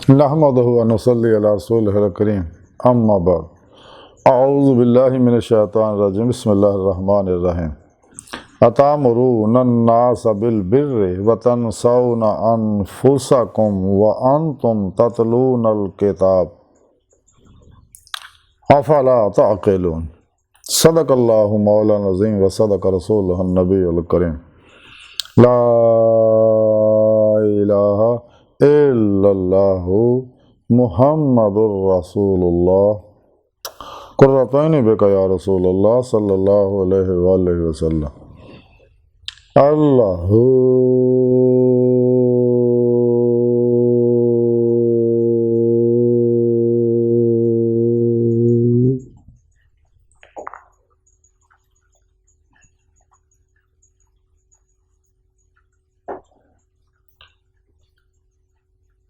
नहमदुहु व नुसल्ली अला रसूलिहिल करीम अम्मा बाद अऊज़ु बिल्लाहि मिनश शैतानिर रजीम बिस्मिल्लाहिर रहमानिर रहीम अतामुरूना अन्नास बिल बिर्रि व तनसौना अनफुसकुम व अंतुम ततलूनल किताब अफला ताक़िलून। सदक़ल्लाहु मौलाना अज़ीम व सदक़ रसूलुहुन नबियुल करीम। ला इलाहा इल्लल्लाहु मुहम्मदुर रसूलुल्लाह कुर्रतैनि बिका या रसूलल्लाह सल्लल्लाहु अलैहि वसल्लम। अल्लाहु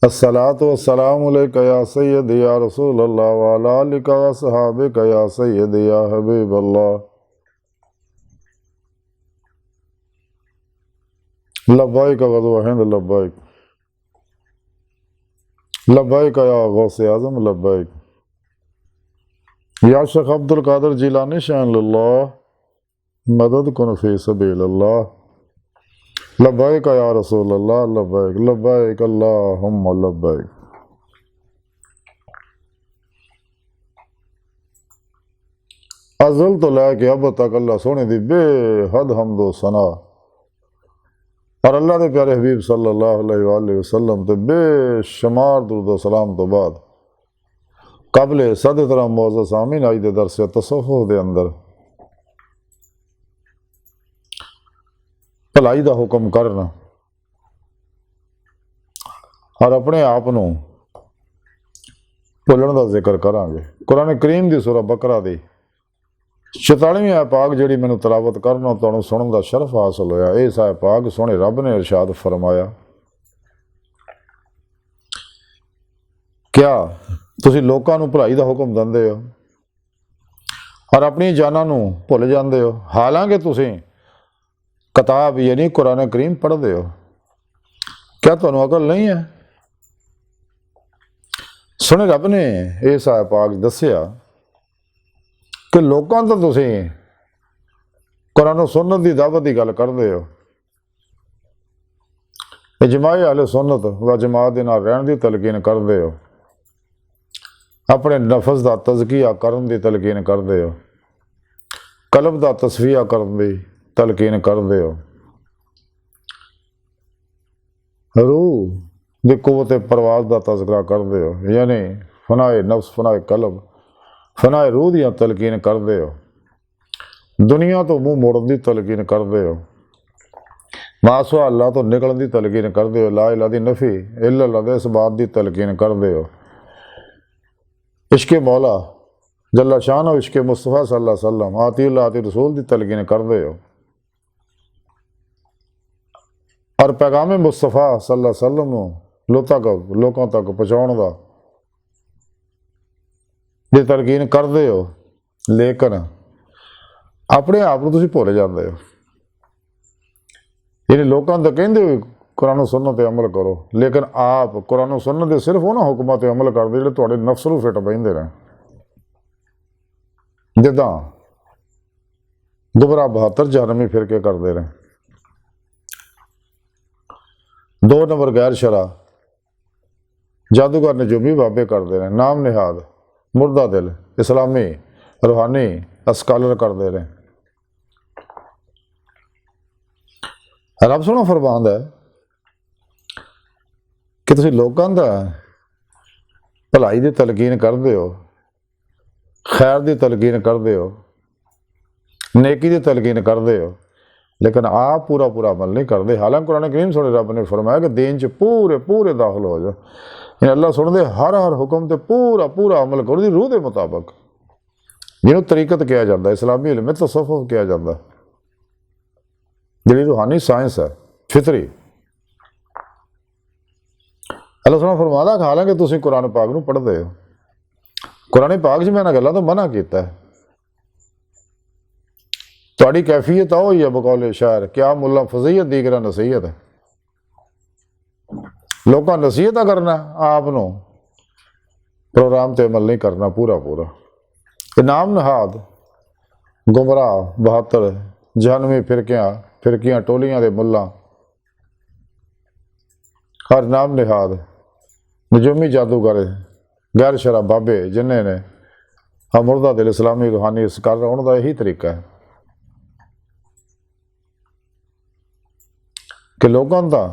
अस्सलातु वस्सलामु अलैका या सय्यदी या रसूलल्लाह व अला आलिका व अस्हाबिका या सय्यदी या हबीबल्लाह। लब्बैक गज़वा हिंद लब्बैक लब्बैक या गौसे आज़म लब्बैक या शेख अब्दुल कादिर जिलानी शान लिल्लाह मदद कुन फी सबीलिल्लाह। लब्बैक या रसूल अल्लाह लब्बैक लब्बैक अल्लाहुम्मा लब्बैक। अज़ल तो लैके अब तक अल्लाह सोने दी बेहद हम्दो सना और अल्लाह के प्यारे हबीब सल्लल्लाहु अलैहि वसल्लम ते बेशुमार दुरूद सलाम तो बाद काबिल सद तरह मोअज़्ज़ज़ आमीन आज दे दरस तसव्वुफ़ दे अंदर भलाई का हुक्म करना और अपने आप को भुलण का जिक्र करांगे। कुरान करीम की सूरह बकरा की 44वीं आयत पाक जिहड़ी मैनूं तलावत करना तुहानूं सुनन का शरफ हासिल होया। इस आयत पाक सोहणे रब ने इरशाद फरमाया, क्या तुसीं लोकां नूं भलाई का हुक्म दिंदे हो और अपनी जानां नूं भुल जांदे हो, हालांकि तुसीं किताब यानी कुरान करीम पढ़ते हो। क्या तुहानूं अकल नहीं है? सुने रब ने इस आयत पाक दस्सिया कि लोकां तो तुसीं कुरान सुन्नत की दावत की गल करते हो, इजमाए अहले सुन्नत व जमात दे नाल रहण दी तलकीन करते हो, अपने नफस का तज़किया करन दी तलकीन करते हो, कल्ब का तस्फिया करन दी तलकीन करते हो, रूह दी कुव्वत परवाज़ का तज़किरा करते हो, यानी फनाए नफ्स फनाए कल्ब फनाए रूह दी तलकीन करते हो, दुनिया तो मुँह मोड़न की तलकीन करते हो, मासवा अल्लाह तो निकलन की तलकीन करते हो, ला इलाहा दी नफ़ी इल्लल्लाह दे इस बात की तलकीन करते हो, इश्क मौला जल्ला शान और इश्क मुस्तफ़ा सल्लल्लाहु अलैहि वसल्लम आतिउल्लाह आति रसूल की तलकीन करते हो और पैगाम मुस्तफ़ा सल्लल्लाहु अलैहि वसल्लम लोगों तक पहुँचाने का जी तलकीन करते हो। लेकिन अपने आप को तुसीं भुल जाते हो। यानी लोगों तो कहते हो कुरान सुन्नत ते अमल करो, लेकिन आप कुरान सुन्नत ते सिर्फ उन्होंने हुक्मां ते अमल करते जिहड़े तुहाडे नफ्स नूं फिट बहिंदे ने। जिद्दां गुमराह 72 जहनमी फिरके करते रहे। 2 नंबर गैर शरा जादूगर नजूमी बाबे करते रहे, नाम निहाद मुर्दा दिल इस्लामी रूहानी अस्कॉलर करते रहे। रब सोहना फरमांदा है कि तुसीं लोकां दा भलाई की तलकीन करते हो, खैर की तलकीन करते हो, नेकी की तलकीन करते हो, लेकिन आप पूरा पूरा अमल नहीं करते। हालांकि कुरान करीम सुने रब ने फरमाया कि दीन च पूरे पूरे दाखिल हो जाओ। यानी अल्लाह सुनते हर हुक्म ते पूरा पूरा अमल करो दी रूह के मुताबिक, जिन्होंने तरीकत किया जाता है, इस्लामी इल्म तसव्वुफ़ किया जाता है, जिहड़ी रूहानी साइंस है फितरी। अल्लाह सुना फरमादा कि हालांकि तुसीं कुरान पाक नूं पढ़ते हो, कुरान पाक च मैं इन्हां गल्लां तो मना किया है। तुहाडी कैफियत आ ही है बकौले शायर, क्या मुल्ला फजीयत दीगरा नसीहत है। लोग नसीहत करना आपनों प्रोग्राम ते अमल नहीं करना पूरा पूरा। इनाम नहाद गुमराह 72 जहनवी फिरकियां टोलियां दे मुल्ला हर नाम निहाद नजूमी जादूगर गैर शरा बाबे जिन्हें ने मुर्दा दिल इस्लामी रूहानी इस कर उन्होंने यही तरीका है कि लोगों का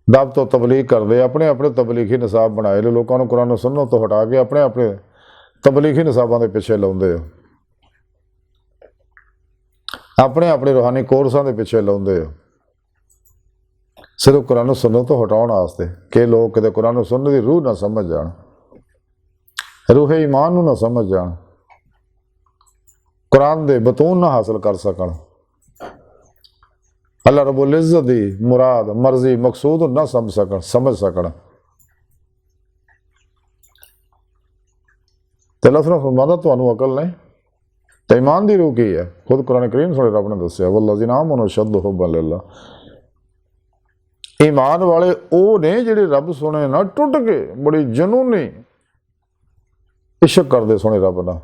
दब तो तबलीग करते अपने अपने तबलीगी निसाब बनाए लोगों को कुरान सुनने तो हटा के अपने अपने तबलीगी निसाबों के पिछे लाते हो, अपने अपने रूहानी कोर्सां के पिछे लाते हो सिर्फ कुरान सुनने तो हटाने वास्ते कि लोग कितने कुरान सुनने की रूह ना समझ जान, रूह ईमान ना समझ जान, कुरान दे बतून ना हासिल कर सकन, अल्लाह रब्बुल इज़्ज़त दी मुराद मर्जी मकसूद ना समझ सकन। ते अल्लाह फरमांदा तुहानू अकल नहीं ते ईमान दी रूह की है। खुद कुरान करीम सुने रब ने दस्सिया वल्लज़ीना आमनू अशद्दु हुब्बन लिल्लाह, ईमान वाले वो ने जिहड़े रब सुने ना टुट के बड़ी जनूनी इश्क करते सोने रब ना,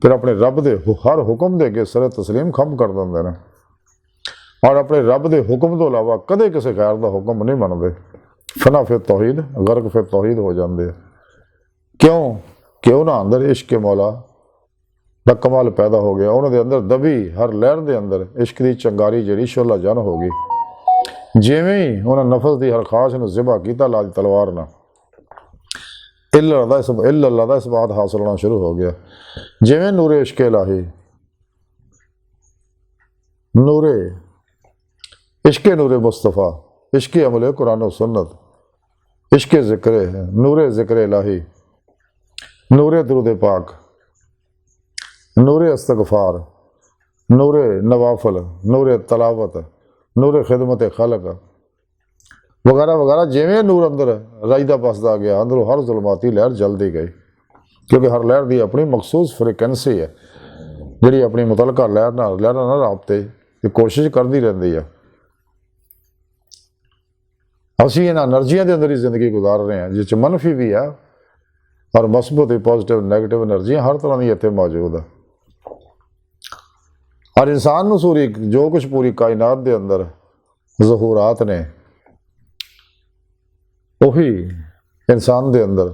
फिर अपने रब दे हर हुक्म दे अगे सरे तस्लीम खम कर देंगे ने और अपने रब के हुक्म तो इलावा कदे किसी गैर का हुक्म नहीं मनते। फना फिर तौहीद गर्क फिर तौहीद हो जाते। क्यों कि उन्होंने अंदर इश्क मौला का कमाल पैदा हो गया, उन्होंने अंदर दबी हर लहर के अंदर इश्क की चंगारी जी शोला जन हो गई। जिमें ही उन्हें नफस की हर खाश ने जिबा किया ला दी तलवार न इल्ला दा इस बात हासिल होना शुरू हो गया। जिमें नूरे इश्क इलाही नूरे इश्क नूर मुस्तफ़ा इश्क अमल कुरान सुन्नत इश्क ज़िक्र नूर ज़िक्र इलाही नूर दुरूद पाक नूर इस्तग़फ़ार नूर नवाफल नूर तलावत नूर खिदमत खलक वगैरह वगैरह जिमें नूर अंदर रजदा पसदा गया अंदरों हर जुल्माती लहर जलती गई, क्योंकि हर लहर की अपनी मखसूस फ्रीकेंसी है जी अपनी मुतलका लहर ना राबते की कोशिश करती रहती है। असी इन एनर्जियों के अंदर ही जिंदगी गुजार रहे हैं जिस मनफी भी है और मस्बत भी पॉजिटिव नैगेटिव एनर्जियां हर तरह की इतने मौजूद है। और इंसान नूं सूरी जो कुछ पूरी कायनात के अंदर ज़हूरात ने उही इंसान के अंदर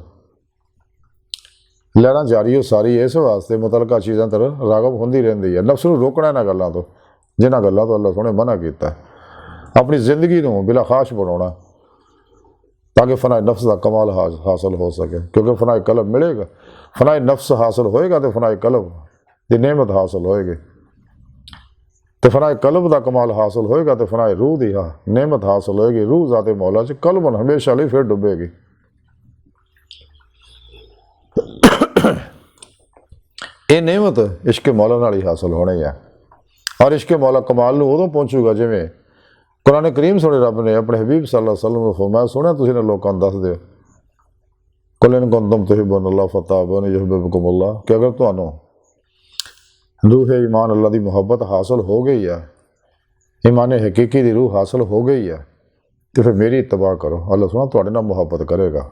लहर जारी हो सारी इस वास्ते मुतलका चीज़ों तरह रागब होंदी रही है। नफ्स नूं रोकना इन्हां गल्लां तो जिन्हां गल्लां तो अल्लाह सोहणे मना किया, अपनी जिंदगी नूं बिला खाश बनाना ताकि फनाए नफ्स का कमाल हासिल हो सके, क्योंकि फनाए कलब मिलेगा फनाए नफ्स हासिल होएगा तो फनाए कलब की नेमत हासिल होएगी, तो फनाए कलब का कमाल हासिल होएगा तो फनाए रूह की नेमत हासिल होएगी। रूह ज़ाते मौला च कलब हमेशा लिए फिर डुबेगी। ये नेमत इश्क मौला नाल ही हासिल होनी है और इश्क मौला कमाल नूं उदों पहुँचूगा जिमें कुरान करीम सुने रब ने अपने हबीब सल्लल्लाहु अलैहि वसल्लम को फरमाया सुने तुसीं ने लोगों दस दो कुल इन कुंतुम तुहिब्बूनल्लाह फत्तबिऊनी युहब्बिबकुमुल्लाह कि अगर तुहानू रूह ईमान अल्लाह की मुहब्बत हासिल हो गई है, ईमान हकीकी की रूह हासिल हो गई है, तो फिर मेरी इत्तबा करो। अल्लाह सुना तुहाडे नाल मुहब्बत करेगा,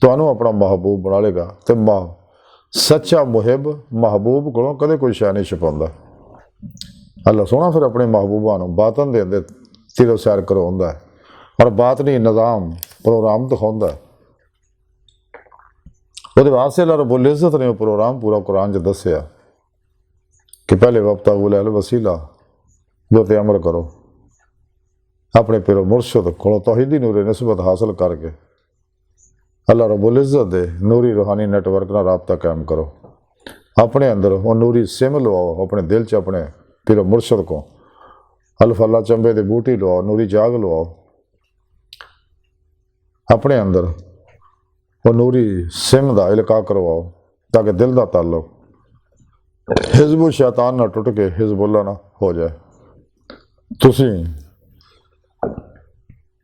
तुहानू अपना महबूब बना लेगा। तो सच्चा मुहिब महबूब को कदे कोई शै नहीं छुपाता। अल्लाह सोहना फिर अपने महबूबा बातन के अंदर तिलो सैर करवाउंदा है और बातनी निज़ाम प्रोग्राम दिखाउंदा है। वो वास्ते अल्लाह रब्बुल इज़्ज़त ने प्रोग्राम पूरा कुरान च दस्सिया कि पहले वब्तगू अल वसीला जो ते अमल करो, अपने पिरो मुर्शद को तौहीदी नूर निस्बत हासिल करके अल्लाह रब्बुल इज़्ज़त दे नूरी रूहानी नेटवर्क नाल राबता कायम करो। अपने अंदर वो नूरी सिम लवाओ, अपने दिल च अपने पिरो मुर्शद को अल्फल्ला चंबे दे बूटी लवाओ, नूरी जाग लवाओ, अपने अंदर वो नूरी सिम का इल्का करवाओ ताकि दिल का ताल्लुक हिजबुल शैतान ना टुट के हिजबुल्ला ना हो जाए। तुसी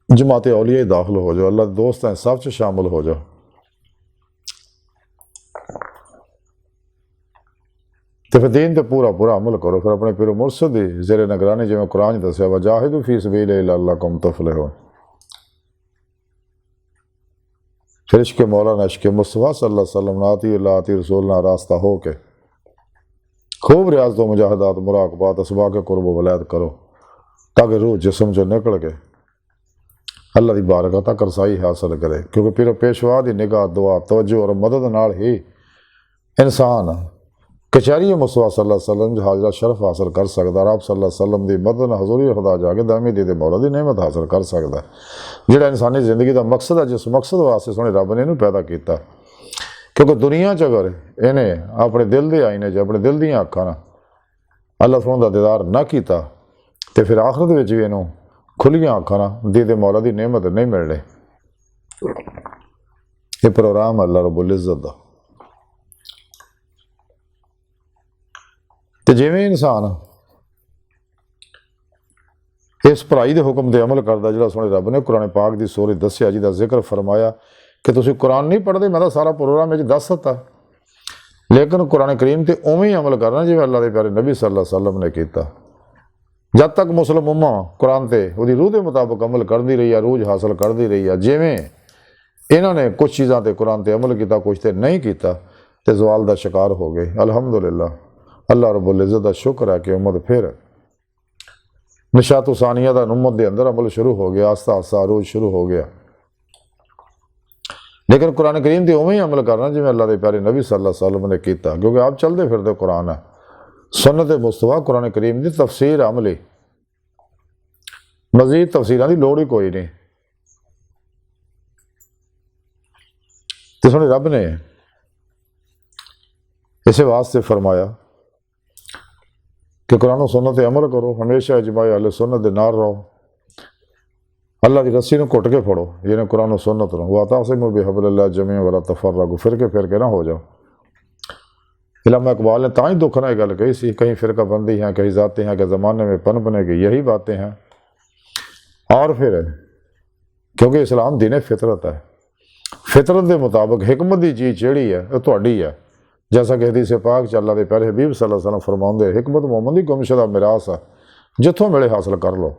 जमाते औलिया दाखिल हो जाओ, अल्लाह दोस्त हैं सब च शामिल हो जाओ। तो फिर दीन तो पूरा पूरा अमल करो, फिर अपने पिरो मुर्शद दी ज़ेरे निगरानी जिवें कुरान दस्सिया वजाहिदू फी सबीलिल्लाह लअल्लकुम तुफ़लिहून। फिर इश्क मौलाना इश्क मुस्तफ़ा सल्लल्लाहु अलैहि वसल्लम नाती अल्लाह आती रसूल ना रास्ता हो के खूब रियाज तो मुजाहदात मुराकबात असबा के कुर्ब वलैद करो ताकि रूह जिस्म जो निकल के अल्लाह की बारगाह तक रसाई हासिल करे। क्योंकि फिर पेशवा की निगाह दुआ तवज्जो और मदद नाल ही इंसान कचहरी मुस्तफ़ा सल्लल्लाहु अलैहि वसल्लम हाजरा शरफ हासिल कर सकता। आप सल्लल्लाहु अलैहि वसल्लम की मदद हजूरी खुदा जाके दामी दे मौला की नेमत हासिल कर सकता। जिहड़ा इंसानी जिंदगी का मकसद है, जिस मकसद वास्ते सोने रब ने इनू पैदा किया। क्योंकि दुनिया च अगर इन्हें अपने दिल के आईने च अपने दिल दियाँ अखां अल्लाह सोने का दीदार ना किया तो फिर आखिरत में भी इनू खुलियाँ अखां दे मौला की नेमत नहीं मिलने। ये प्रोग्राम अल्लाह रब्बुल इज़्ज़त दा। तो जिमें इंसान इस पढ़ाई के हुक्म से अमल करता, जो सोने रब ने कुरान पाक की सूरत दसिया जिसका जिक्र फरमाया कि तुसीं कुरान नहीं पढ़ते, मैं तो सारा प्रोग्राम में दस दिता, लेकिन कुरान करीम से उवें ही अमल करना जिवें अल्लाह के प्यारे नबी सल्लल्लाहु अलैहि वसल्लम ने किया। जब तक मुस्लिम उम्मा कुरान से वो रूह के मुताबिक अमल करती रही है, रूज हासिल करती रही है। जिमें इन्होंने कुछ चीज़ों पर कुरान से अमल किया, कुछ तो नहीं किया, तो जवाल का शिकार हो गए। अल्हम्दुलिल्लाह, अल्लाह रब्बुल इज़्ज़त का शुक्र है कि उम्मत फिर निशात सानिया का उम्मत के अंदर अमल शुरू हो गया, आस्ता आस्ता अरूज शुरू हो गया। लेकिन कुरान करीम से उवें ही अमल करना जिवें अल्लाह के प्यारे नबी सल्लल्लाहु अलैहि वसल्लम ने किया। क्योंकि आप चलते फिरते कुरान है, सुन्नत मुस्तफ़ा कुरान करीम की तफसीर अमली, मजीद तफसीरां की लोड़ ही कोई नहीं। तो सुने रब ने इस वास्ते फरमाया कि कुरान सुन्नत अमल करो, हमेशा इजमाए अहले सुन्नत दे नाल रहो, अल्लाह की रस्सी घुट के फड़ो, जिन्हें कुरान सुन्नत रहो। वातसिमू बिहब्लिल्लाह जमीअन वला तफर्रकू, फिर के ना हो जाओ। इल्लामा इकबाल ने ताई दुख ना गल कही सी, कहीं फिरका बंदी हैं, कहीं जाते हैं कि ज़माने में पनपने की यही बातें हैं। और फिर क्योंकि इस्लाम दीन फितरत है, फितरत के मुताबिक हिकमत की चीज़ जड़ी है वह तुहाडी है। जैसा कि हदीस पाक च अल्लाह के प्यारे हबीब सल्लल्लाहु अलैहि वसल्लम फरमाउंदे, हिकमत मोहम्मद की गुमशुदा मिरास है, जिथों मिले हासिल कर लो।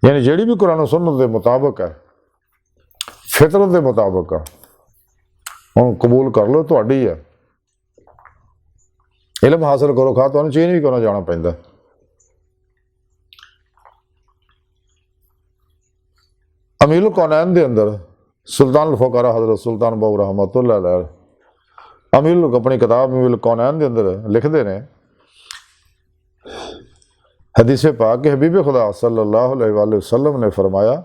यानी जिहड़ी भी कुरान सुन्नत के मुताबिक है, फितरत के मुताबिक है, उन्होंने कबूल कर लो, तुहाडी है। इलम हासिल करो, खा तुहानूं चीन भी क्यों ना जाना पैंदा। अमीरुल कौनैन के अंदर सुल्तान फ़ुक़रा हज़रत सुल्तान बहू रहमतुल्लाह अलैह अमीरुल अपनी किताब अमीरुल कौनैन के अंदर लिखते हैं, हदीस पाक के हबीब खुदा सल्लल्लाहु अलैहि वसल्लम ने फरमाया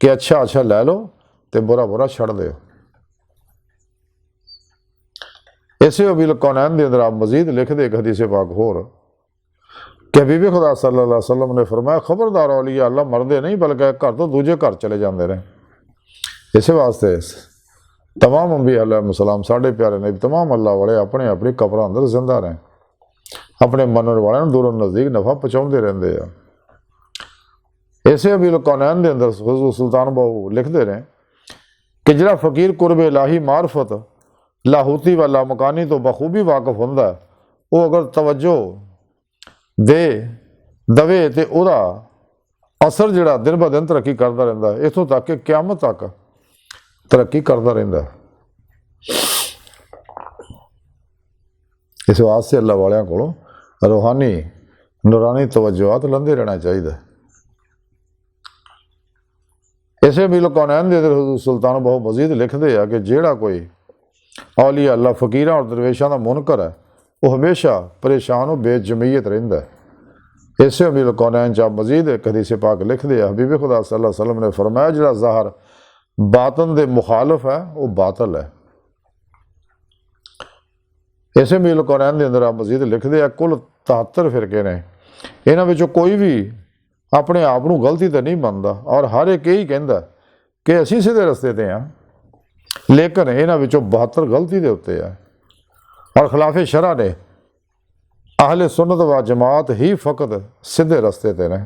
कि अच्छा अच्छा लै लो तो बुरा बुरा छड़ दो। इसे अमीरुल कौनैन के अंदर आप मजीद लिखते एक हदीस पाक होर कि हबीब खुदा सल्लल्लाहु अलैहि वसल्लम ने फरमाया, खबरदार औलिया अल्लाह मरदे नहीं बल्कि घर तो दूजे घर चले जाते रहे। इस वास्ते तमाम अंबिया अलैहिस्सलाम साढ़े प्यारे ने तमाम अल्लाह वाले अपने अपनी कबर अंदर जिंदा रहे, अपने मनण वाले दूरों नज़दीक नफा पहुँचाते रहते हैं। इसे अमीरुल कौनैन के अंदर सुल्तान बहू लिखते रहे कि जिहड़ा फकीर कुरब इलाही मारफत लाहूती व लामकानी तो बखूबी वाकफ होंदा है, वो अगर तवज्जो दवे तो वह असर जिहड़ा दिन ब दिन तरक्की करता रहिंदा है, इत्थों तक कि क़यामत तक तरक्की करता रहिंदा है। इस वास्ते अल्लाह वालियां कोलों रूहानी नूरानी तवज्जोआत लंदे रहना चाहिए। इसे अमीरुल कौनैन दे सुल्तान बहु मजीद लिखते हैं कि जिहड़ा कोई औलिया अल्लाह फकीरां और दरवेशां का मुनकर है, वह हमेशा परेशान और बेजमीयत रहिंदा है। इसे अमीरुल कौनैन च मजीद एक हदीस पाक लिखते हैं, हबीब खुदा सल्लल्लाहु अलैहि वसल्लम ने फरमाया, जिहड़ा ज़ाहिर बातन दे मुखालफ है वह बातल है। इसे अमीरुल कौनैन के अंदर आप मजीद लिखते हैं, कुल 73 फिरके ने, इन्हों कोई भी अपने आप को गलती तो नहीं मनता और हर एक यही कहता कि असी सीधे रस्ते पर हाँ, लेकिन इन्हों 72 गलती के उत्ते है और खिलाफे शरा ने अहले सुन्नत व जमात ही फकत सीधे रस्ते पर ने।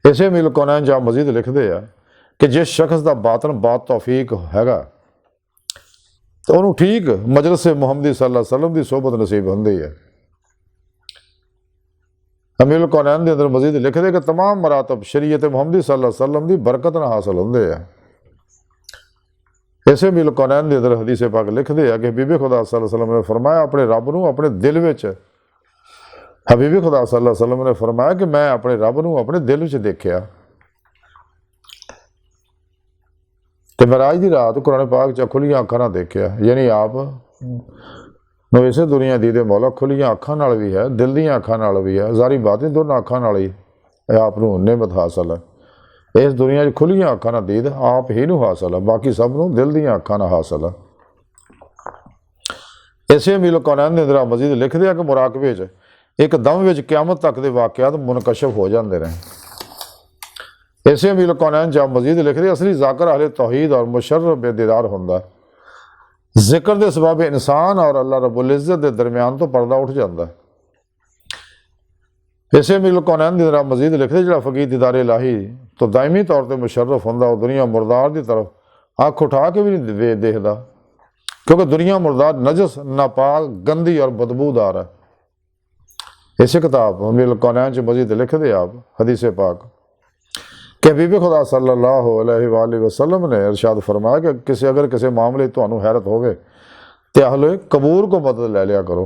इसे अमीरुल कौनैन जा मजीद लिखते हैं कि जिस शख्स का बातन बात तौफीक हैगा तो उन्होंने ठीक मजलिस मुहम्मदी सल्लल्लाहु अलैहि वसल्लम की सोबत नसीब होंदी है। अमीरुल कौनैन के अंदर मजीद लिखते कि तमाम मरातब शरीयत मुहम्मदी सल्लल्लाहु अलैहि वसल्लम की बरकत न हासिल होंदे है। इसे मिल कौनैन के अंदर हदीस पाक लिखते हैं कि हबीबे खुदा सल्लल्लाहु अलैहि वसल्लम ने फरमाया अपने रब नूं अपने दिल विच, हबीबे खुदा सल्लल्लाहु अलैहि वसल्लम ने फरमाया कि मैं अपने रब नूं अपने दिल विच देखिया। तो महराज की रात कुरान पाक च खुलियां अखां नाल देखिया, यानी आप इसे दुनिया दी दे मौला खुलियां अखां नाल भी है, दिल दीयां अखां नाल भी है, ज़ारी बातिन दोनों अखां नाल ही आप नूं नेमत हासिल है। इस दुनिया खुलियां अखां नाल दीद आप ही नूं हासिल है, बाकी सब नूं दिल दीयां अखां नाल हासिल है। इसे अमील कौनैन दे अंदर मजीद लिखदे आ कि मुराकबे च एक दम विच क़यामत तक दे वाक़ियात मुनकशफ हो जाते रहे। इसे अमील कौनैन च मजीद लिखदे असली ज़ाकिर अहले तौहीद और मुशर्रफ बेदीदार हुंदा, जिक्र के सबब इंसान और अल्लाह रब्बुल इज़्ज़त के दरम्यान तो पर्दा उठ जाता है। इसे अमील कौनैन की मजीद लिखते जो फ़कीर दीदार इलाही तो दायमी तौर पर मुशर्रफ होंदा, वो दुनिया मुर्दार की तरफ अख उठा के भी नहीं देखता, क्योंकि दुनिया मुर्दार नजस नापाक गंदी और बदबूदार है। इस किताब अमील कौनैन च मजीद लिखते आप हदीस पाक कि हबीब खुदा सल्लल्लाहु अलैहि वसल्लम ने इरशाद फरमाया कि किसी अगर किसी मामले तुहानू हैरत होवे तो अहले कबूर को मदद ले लिया करो।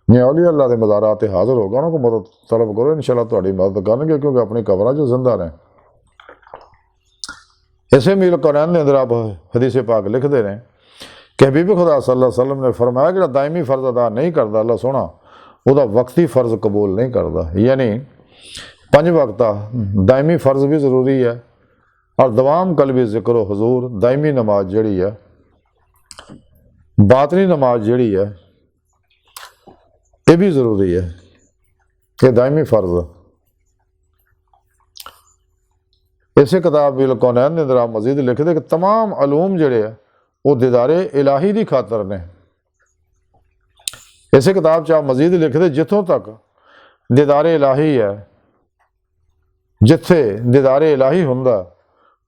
औलिया अल्लाह के मज़ारात ते हाज़िर होगा, उन्होंने मदद तलब करो, इंशाअल्लाह तुहाडी मदद करेंगे, क्योंकि अपनी कबरां जो जिंदा रहे। इसे मील कुरान के अंदर आप हदीस पाक लिखते हैं कि हबीब खुदा सल्लल्लाहु अलैहि वसल्लम ने फरमाया कि दायमी फ़र्ज अदा नहीं करता अल्लाह सोना वह वक्ती फ़र्ज कबूल नहीं करता। यानी 5 वक्त दायमी फ़र्ज भी ज़रूरी है और दवाम कल्बी ज़िक्र हुजूर दायमी नमाज जड़ी है, बातनी नमाज जड़ी है, ये भी ज़रूरी है, ये दायमी फ़र्ज। इसे किताब बिल कौनैन के अंदर आप मजीद लिखते कि तमाम अलूम जड़े है वो दीदारे इलाही की खातर ने। इसे किताब आप मजीद लिखते जितों तक दीदारे इलाही है, जिथे दीदारे इलाही हुंदा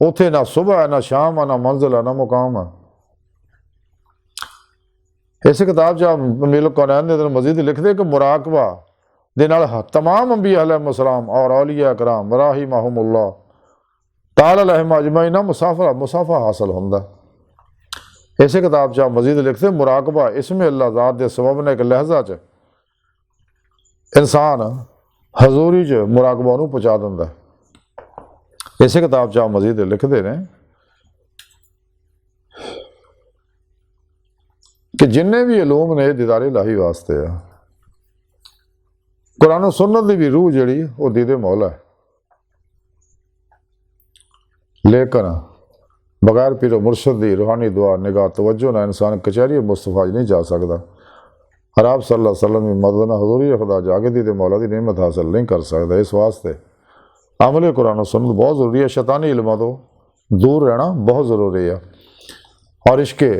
उथे ना सुबह है, ना शाम है, ना मंजिल है, ना मुकाम है। इस किताब आप मिल कौनैन के अंदर मजीद लिखते कि मुराकबा दे नाल तमाम अंबिया अलैहिस्सलाम और औलिया कराम राहिमहुमुल्लाह ताला अलैहिम अजमईन मुसाफा हासिल हुंदा। इस किताब आप मजीद लिखते मुराकबा इसमें अल्लाह ज़ात के सबब ने एक लहजा च इंसान हजूरी च मुराकबा नूं पहुँचा दिंदा। इस किताब आप मजीद लिखते हैं कि जिन्ने भी अलूम ने दीदारे इलाही वास्ते है, कुरान सुन्नत की भी रूह जी वो दीदे मौला है, लेकिन बगैर पीरो मुर्शद की रूहानी दुआ निगाह तवज्जो ना इंसान कचहरी मुस्तफा नहीं जा सकता। और आप सल्लल्लाहु अलैहि वसल्लम मदना हजूरी खुदा जाके दीदे मौला की नेमत हासिल नहीं कर सकता। इस वास्ते अमल कुरान सुन्नत बहुत ज़रूरी है, शैतानी इल्मां तो दूर रहना बहुत ज़रूरी है, और इश्के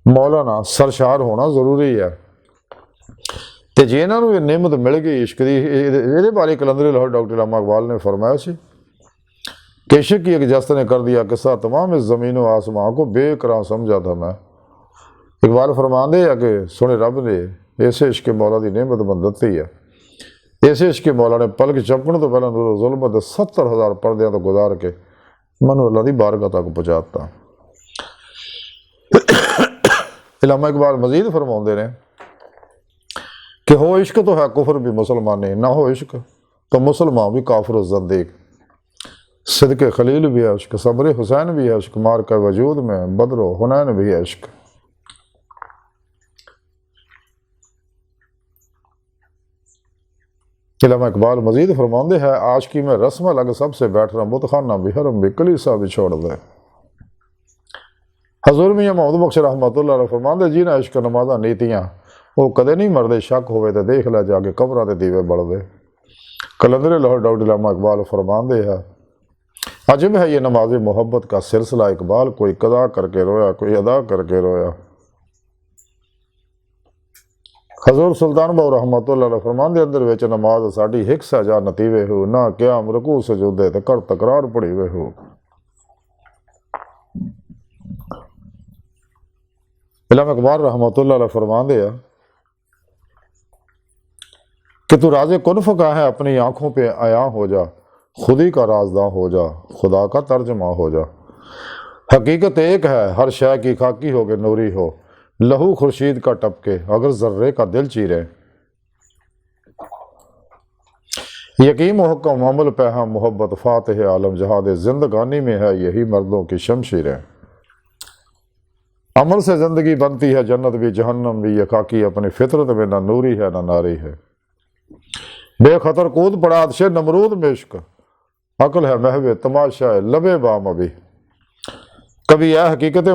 मौलाना सरशार होना जरूरी है। तो जे इन्हों ये नेमत मिल गई इश्क की, ये बारे कलंदरी लाहौर डॉक्टर अल्लामा इकबाल ने फरमाया सी कि इश्क की एक जस्त ने कर दिया किस्सा तमाम इस ज़मीन व आसमां को बेकरार समझा था मैं। इकबाल फरमाते हैं कि सुने रब ने ऐसे इश्क मौला की नेमत बंदती है, ऐसे इश्क मौला ने पलक चपकण तो पहले जुल्मत 70,000 पर्दों तो गुजार के मनु अल्लाह की बारगाह तक पहुँचाता। अल्लामा इकबाल मजीद फरमाते हैं कि हो इश्क तो है कुफर भी मुसलमान नहीं, ना हो इश्क तो मुसलमान भी काफिर ज़ंदीक, सिद्क़े खलील भी है इश्क, सब्र हुसैन भी है इश्क, मार का वजूद में बदरो हुनैन भी है इश्क। अल्लामा इकबाल मजीद फरमाते हैं आशिकी में रस्म अलग सबसे बैठ रहा मुतखाना भी हरम भी कलीसा भी छोड़ दे। हजूर मियां मोहम्मद बख्श रहमतुल्लाह अलैह फरमाते जी ना इश्क नमाजा नीतियाँ वो कदे नहीं मरदे, शक होवे तो देख लै जाके कब्रां ते दीवे बलदे। कलंदर लाहौर डॉक्टर अल्लामा इकबाल फरमाते हैं अजब है ये नमाज मोहब्बत का सिलसिला इकबाल, कोई कदा करके रोया कोई अदा करके रोया। हजूर सुल्तान बाबू रहमतुल्लाह अलैह फरमाते अंदर विच नमाज साडी हिक सजा नतीवे हो, ना क़याम रुकू सजूदे ते कर तकरार पड़ी वे हो। अल्लामा इकबाल रहमतुल्लाह अलैह फरमाते हैं कि तू राज़े कुनफ़ का है अपनी आँखों पे आया हो जा, खुदी का राजदां हो जा, खुदा का तर्जमा हो जा। हकीकत एक है, हर शय की खाकी हो के नूरी हो, लहू खुर्शीद का टपके अगर जर्रे का दिल चीरे। यकीन हुक्म अमल पे है मोहब्बत फातिह आलम जहाद जिंदगानी में है यही मर्दों की शमशीरें। अमल से जिंदगी बनती है जन्नत भी जहन्नम भी, ये खाकी अपनी फितरत में ना नूरी है ना नारी है। बेखतर कूद पड़ा अदशे नमरूद में इश्क, अकल है महवे तमाशा है लबे बाम अभी। कभी यह हकीकत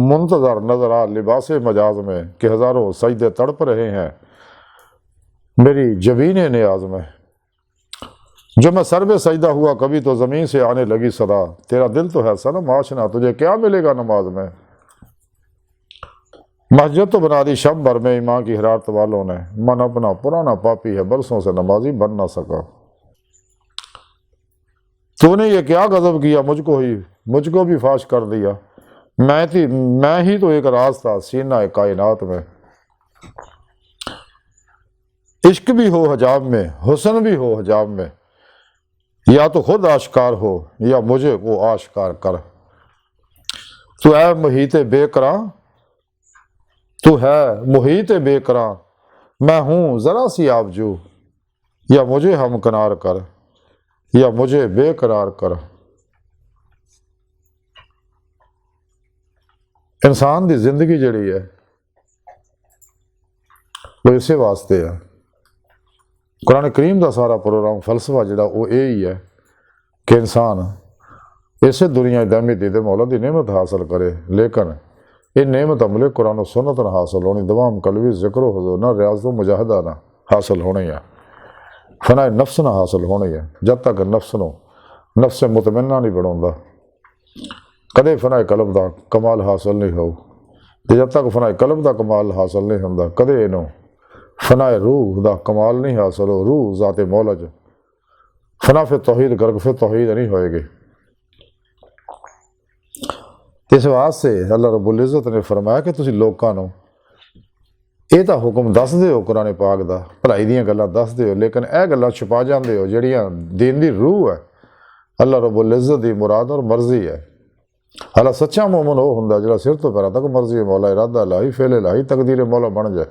मुंतजर नजर आ लिबास मजाज में कि हजारों सजदे तड़प रहे हैं मेरी जबीन नियाज में। जो मैं सर में सजदा हुआ कभी तो ज़मीन से आने लगी सदा, तेरा दिल तो है सनम आशना तुझे क्या मिलेगा नमाज में। मस्जिद तो बना दी शब भर में ईमान की हरारत वालों ने, मन अपना पुराना पापी है बरसों से नमाजी बन ना सका। तूने ये क्या गजब किया मुझको भी फाश कर दिया, मैं ही तो एक राज था सीना कायनात में। इश्क भी हो हजाब में हुस्न भी हो हजाब में, या तो खुद आश्कार हो या मुझे वो आश्कार कर। तू है मुहीते बेकरां, तू है मुहीते बेकरां, मैं हूं जरा सी आबजू, या मुझे हमकनार कर या मुझे बेकरार कर। इंसान की जिंदगी जिहड़ी है वो इसे वास्ते है। कुरान करीम का सारा प्रोग्राम फलसफा जिहड़ा वो यही है कि इंसान इसे दुनिया दामी दे मौला की नेमत हासिल करे, लेकिन ये नेमत अमले कुरान सुन्नत ना हासिल होनी, दवाम कलवी जिक्र हो ना रियाज तो मुजाहिदा ना हासिल होनी है, फना नफ्स ना हासिल होनी है। जब तक नफ्स मुतमन्ना नहीं बनाता कदे फना कलब का कमाल हासिल नहीं हो, जब तक फना कलब का कमाल हासिल नहीं होता कदे इनू फना रूह का कमाल नहीं हासिल हो। रूह ज़ाते मौलज फना फिर तौहीद गर्ग फिर तौहीद नहीं होएगी। इस वास्ते अल्लाह रब्बुल इज़्ज़त ने फरमाया कि तुसीं लोकां नूं ਇਹ ਤਾਂ ਹੁਕਮ ਦੱਸਦੇ ਹੋ ਕੁਰਾਨ ਪਾਕ ਦਾ, ਭਲਾਈ ਦੀਆਂ ਗੱਲਾਂ ਦੱਸਦੇ ਹੋ, ਲੇਕਿਨ ਇਹ ਗੱਲਾਂ ਛੁਪਾ ਜਾਂਦੇ ਹੋ ਜਿਹੜੀਆਂ ਦੀਨ ਦੀ ਰੂਹ ਹੈ, ਅੱਲਾ ਰਬੁਲ ਇੱਜ਼ਤ ਦੀ ਮੁਰਾਦ ਔਰ ਮਰਜ਼ੀ ਹੈ। ਹਾਲਾ ਸੱਚਾ ਮੂਮਨ ਉਹ ਹੁੰਦਾ ਜਿਹੜਾ ਸਿਰ ਤੋਂ ਪੈਰਾਂ ਤੱਕ ਮਰਜ਼ੀ ਮੌਲਾ ਇਰਾਦਾ ਲਾਹੀ ਫੇਲ ਲਾਹੀ ਤਕਦੀਰ ਮੌਲਾ ਬਣ ਜਾਏ,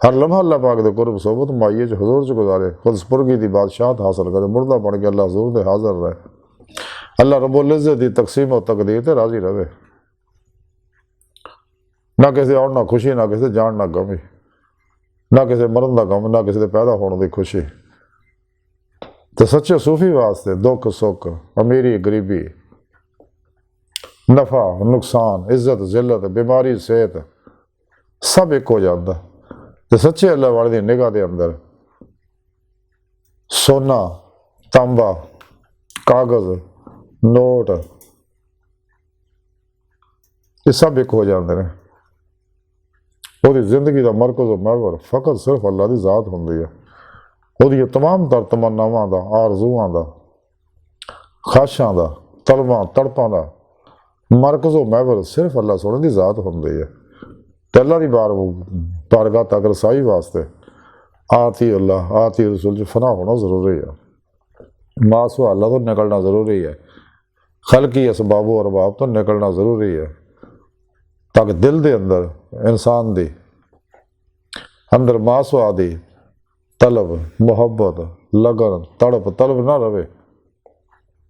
ਹਰ ਲਮਹਾ ਅੱਲਾ ਪਾਕ ਦੇ ਕੁਰਬ ਸੋਬਤ ਮਾਈਏ 'ਚ ਹਜ਼ੂਰ 'ਚ ਗੁਜ਼ਾਰੇ, ਖੁਦ ਸਪੁਰਗੀ ਦੀ ਬਾਦਸ਼ਾਹਤ ਹਾਸਲ ਕਰੇ, ਮੁਰਦਾ ਬਣ ਕੇ ਅੱਲਾ ਹਜ਼ੂਰ ਦੇ ਹਾਜ਼ਰ ਰਹੇ, ਅੱਲਾ ਰਬੁਲ ਇੱਜ਼ਤ ਦੀ ਤਕਸੀਮ ਔਰ ਤਕਦੀਰ ਤੇ ਰਾਜ਼ੀ ਰਹੇ। ना किसी आउण ना खुशी, ना किसी जान ना गमी, ना किसी मरण का गम, ना किसी पैदा होने की खुशी। तो सच्चे सूफी वास्ते दुख सुख अमीरी गरीबी नफा नुकसान इज्जत जिल्लत बीमारी सेहत सब एक हो जाता। तो सच्चे अल्लाह वाले की निगाह के अंदर सोना तांबा कागज नोट ये सब एक हो जाते हैं। ਉਹਦੀ ਜ਼ਿੰਦਗੀ ਦਾ ਮਰਕਜ਼ ਮਹਿਵਰ ਫਕਤ ਸਿਰਫ ਅੱਲਾ ਦੀ ਜ਼ਾਤ ਹੁੰਦੀ ਹੈ। ਉਹਦੀਆਂ ਤਮਾਮ ਤਰ ਤਮੰਨਾਵਾਂ ਦਾ, ਆਰਜ਼ੂਆਂ ਦਾ, ਖਾਸ਼ਾਂ ਦਾ, ਤਲਬਾਂ ਤੜਪਾਂ ਦਾ ਮਰਕਜ਼ ਮਹਿਵਰ ਸਿਰਫ ਅੱਲਾ ਸੋਹਣੇ ਦੀ ਜ਼ਾਤ ਹੁੰਦੀ ਹੈ। ਤੇ ਅੱਲਾ ਦੀ ਬਾਰਗਾਹ ਤੱਕ ਰਸਾਈ ਵਾਸਤੇ ਆਤੀ ਅੱਲਾ ਆਤੀ ਰਸੂਲ 'ਚ ਫਨਾ ਹੋਣਾ ਜ਼ਰੂਰੀ ਹੈ। ਮਾਸੂ ਅੱਲਾ ਤੋਂ ਨਿਕਲਣਾ ਜ਼ਰੂਰੀ ਹੈ। खलकी असबाब और अरबाब तो निकलना ज़रूरी है, ताकि दिल के अंदर इंसान दी अंदर मासवा दी तलब मुहब्बत लगन तड़प तलब ना रहे,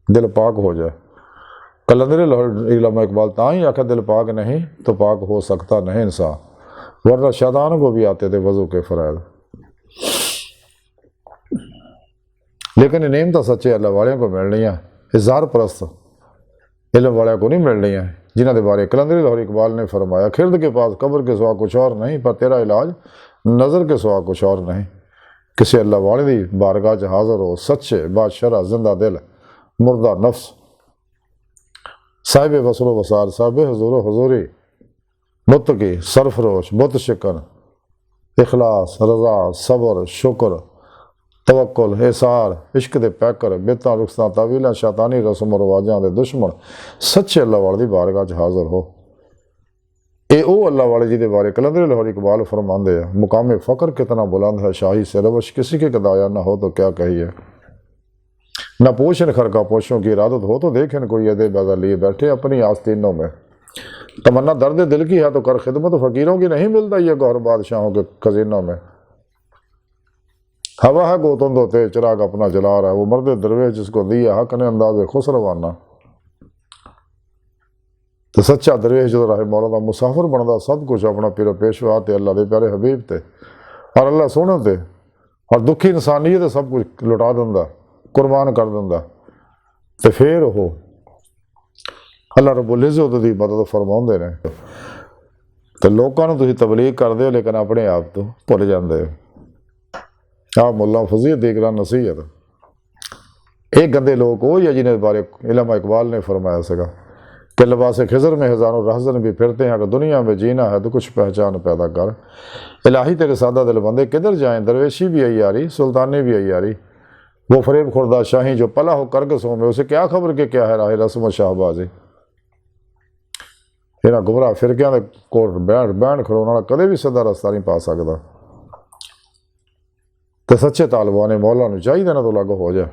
दिल पाक हो जाए। कलंदर लाहौर इल्मा इकबाल ता ही आखा दिल पाक नहीं तो पाक हो सकता नहीं इंसान, वरना शैतान को भी आते थे वज़ू के फ़राइज़। लेकिन नेमत सच्चे अल्लाह वाले को मिलनी है, इज़हार परस्त इल्म वाले को नहीं मिलनी है, जिन्होंने बारे कलंदर लाहौर इकबाल ने फरमाया खिरद के पास कब्र के सिवा कुछ और नहीं, पर तेरा इलाज नज़र के सिवा कुछ और नहीं। किसी अल्लाह वाले की बारगाह च हाज़र हो सच्चे बादशाह जिंदा दिल मुर्दा नफ्स साहिब वसलो वसार साहिब हजूर हजूरी मुत्तकी सरफरोश मुत शिकन इखलास रज़ा सबर शुक्र तवक्कुल हिसार इश्क दे पैकर बेतां रुखसां तावीलां शैतानी रस्म रवाजां दे दुश्मन सच्चे अल्लाह वाले दी बारगाह च हाज़र हो। ये ओ अल्लाह वाले जी दे बारे कलंदर लाहौर इकबाल फरमांदे हैं, मुकाम फ़क्र कितना बुलंद है, शाही से रवश किसी के कदाया ना हो तो क्या कहिए। न पोशन खरका पोशों की इरादत हो तो देखें कोई अदे बाजा लिए बैठे अपनी आस्तीनों में। तमन्ना दर्द दिल की है तो कर खिदमत फकीरों की, नहीं मिलता ये गौर बादशाहों के खजीनों में। हवा है गोतुंद होते चिराग अपना जला रहा है, वो मर्द दरवेश जिसको दिया हक ने अंदाज खुसरवाना। तो सच्चा दरवेश जो रहे मौला दा मुसाफिर बनता सब कुछ अपना पिरो पेशवा ते अल्लाह दे प्यारे हबीब ते और अल्लाह सोहने ते और दुखी इंसानियत ते सब कुछ लुटा दिंदा, कुर्बान कर दिंदा। तो फिर वो अल्लाह रब्बुल इज़्ज़त दी मदद फरमाउंदे ने। तो लोगों को तुसीं तबलीग करदे हो लेकिन अपने आप तो भुल जाते हो। मुल्ला फजील दीकरा नसीहत, एक गंदे लोग वो ही है जिन्हें बारे इल्मा इकबाल ने फरमाया सगा कि लिबास खिज़र में हज़ारों रहज़न भी फिरते हैं, अगर दुनिया में जीना है तो कुछ पहचान पैदा कर। इलाही तेरे सादा दिल बंदे किधर जाएं, दरवेशी भी अय्यारी सुल्तानी भी अय्यारी। वो फरेब खुर्दा शाही जो पला हो करगसों में, उसे क्या खबर कि क्या है राह रस्म शाहबाजी। इन्होंने गुमराह फिरकियां दे कोल बैठ खड़ोने वाला कदे भी सीधा रस्ता नहीं पा सकता। तो सच्चे तालिबान ने मौला नूं चाहिए ना तो अलग हो जाए।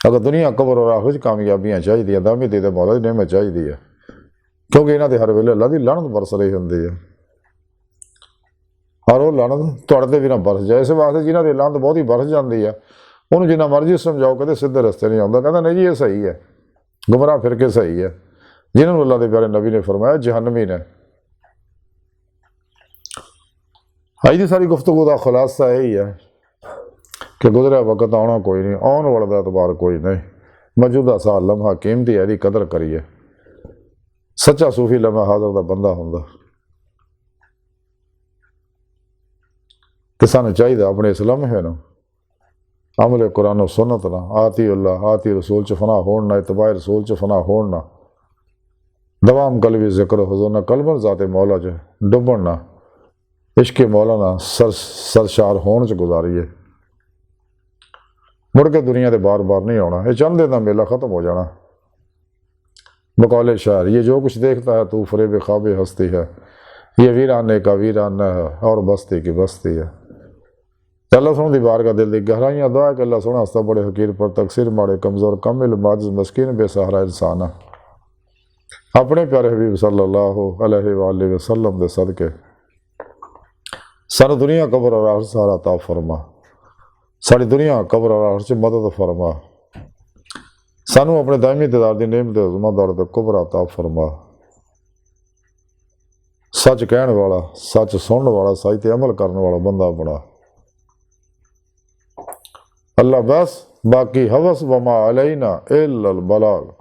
अगर दुनिया कबर और आखिर कामयाबियां चाहिए दामी दी तो मौला की नेमत चाहिए है, क्योंकि इन्हों हर वेले अल्लाह की लानत बरस रही होंगी है और वो लानत तुहाडे भी ना बरस जाए। इस वास्ते जिन्हों की लानत बहुत ही बरस जाती है उन्होंने जिन्ना मर्जी समझाओ कदे सीधे रस्ते नहीं आता, कहता नहीं जी ये सही है, गुमराह फिर के सही है। जिन्होंने अल्लाह के प्यारे नबी ने फरमाया जहन्नमी ने। अज की सारी गुफ्तगू का खुलासा यही है कि गुजरा वक्त आना कोई नहीं, आने वाले का एतबार कोई नहीं। मौजूदा सा लम्हा कीमती है, कदर करिए। सच्चा सूफी लम्हा हाजर का बंदा होंदा। तो सानू चाहिए अपने इस लम्हे नूं अमले कुरान सुन्नत ना आती अल्लाह आती रसूल च फना होण ना, इतबाए रसूल च फना होण ना, दवाम कलवी जिक्र हुजूर ना, कलमन जाते मौला च डुबण ना, इश्क मौला ना सरशार होण च गुजारिए। मुड़ के दुनिया से बार बार नहीं आना, ये चंद दिन का मेला खत्म हो जाना। बकौले शायर ये जो कुछ देखता है तू फरेब ख्वाब हस्ती है, ये वीराने का वीराना है और बस्ती की बस्ती है। अल्लाह सोहने दी बारगाह दिल दी गहराइयां दुआ कि अल्लाह सोहना हस्ता बड़े हकीर पर तकसीर माड़े कमज़ोर कमिल माजिज़ मस्कीन बेसहारा इंसान है। अपने प्यारे हबीब सल्लल्लाहु अलैहि वसल्लम दे सदके सारी दुनिया कबर और अर्श सारा अता फरमा, सारी दुनिया कबर और अर्श मदद फरमा, सानू अपने दायमी दीदार दी नेमत ज़िम्मेदार ते कुबरा अता फरमा। सच कहने वाला, सच सुनने वाला, सच ते अमल करने वाला बंदा बना। अल्लाह बस बाकी हवस वमा अलैना इल्लल बलाग।